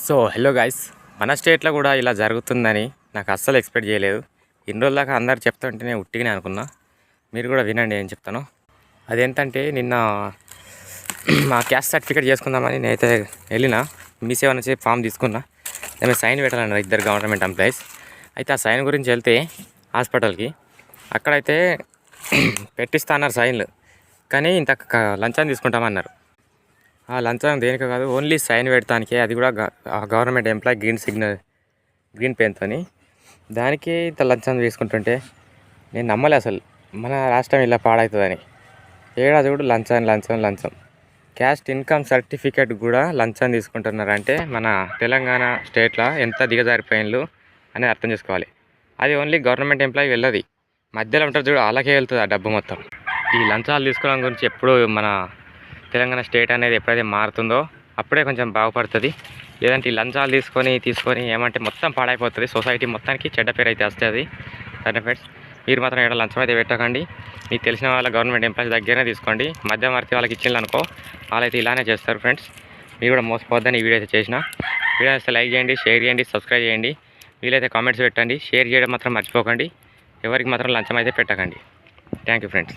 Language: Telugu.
సో హలో గాయ్స్, మన స్టేట్లో కూడా ఇలా జరుగుతుందని నాకు అస్సలు ఎక్స్పెక్ట్ చేయలేదు. ఇన్ని రోజుల దాకా అందరు చెప్తుంటే నేను ఉట్టిగానే అనుకున్నా. మీరు కూడా వినండి ఏం చెప్తాను. అదేంటంటే నిన్న మా క్యాస్ట్ సర్టిఫికేట్ చేసుకుందామని నేనైతే వెళ్ళిన మీ సేవ నుంచి ఫామ్ తీసుకున్నా. దాని మీద సైన్ పెట్టాలన్నారు ఇద్దరు గవర్నమెంట్ ఎంప్లాయీస్. అయితే ఆ సైన్ గురించి వెళ్తే హాస్పిటల్కి అక్కడైతే పెట్టిస్తా అన్నారు సైన్లు, కానీ ఇంత లంచాన్ని తీసుకుంటామన్నారు. ఆ లంచం దేనికి కాదు, ఓన్లీ సైన్ పెడతానికే, అది కూడా గవర్నమెంట్ ఎంప్లాయీ గ్రీన్ పెన్తో. దానికి ఇంత లంచం తీసుకుంటుంటే నేను నమ్మలే అసలు. మన రాష్ట్రం ఇలా పాడవుతుందని. ఏడా చూడు లంచం లంచం లంచం. క్యాస్ట్ ఇన్కమ్ సర్టిఫికేట్ కూడా లంచం తీసుకుంటున్నారంటే మన తెలంగాణ స్టేట్లో ఎంత దిగజారిపోయిన్లు అనేది అర్థం చేసుకోవాలి. అది ఓన్లీ గవర్నమెంట్ ఎంప్లాయీ వెళ్ళదు, మధ్యలో ఉంటారు చూడు, అలాగే వెళ్తుంది ఆ డబ్బు మొత్తం. ఈ లంచాలు తీసుకోవడం గురించి ఎప్పుడు మన తెలంగాణ స్టేట్ అనేది ఎప్పుడైతే మారుతుందో అప్పుడే కొంచెం బాగుపడుతుంది. లేదంటే ఈ లంచాలు తీసుకొని ఏమంటే మొత్తం పాడైపోతుంది. సొసైటీ మొత్తానికి చెడ్డ పేరు అయితే వస్తుంది. సరే ఫ్రెండ్స్, మీరు మాత్రం ఏడా లంచం అయితే పెట్టకండి. మీకు తెలిసిన వాళ్ళ గవర్నమెంట్ ఎంప్లాయీస్ దగ్గరనే తీసుకోండి. మధ్యవర్తి వాళ్ళకి ఇచ్చిండ్రు అనుకో, వాళ్ళైతే ఇలానే చేస్తారు. ఫ్రెండ్స్, మీరు కూడా మోసపోద్దని ఈ వీడియో అయితే చేసిన. వీడియో అయితే లైక్ చేయండి, షేర్ చేయండి, సబ్స్క్రైబ్ చేయండి. వీలైతే కామెంట్స్ పెట్టండి. షేర్ చేయడం మాత్రం మర్చిపోకండి. ఎవరికి మాత్రం లంచం అయితే పెట్టకండి. Thank you friends.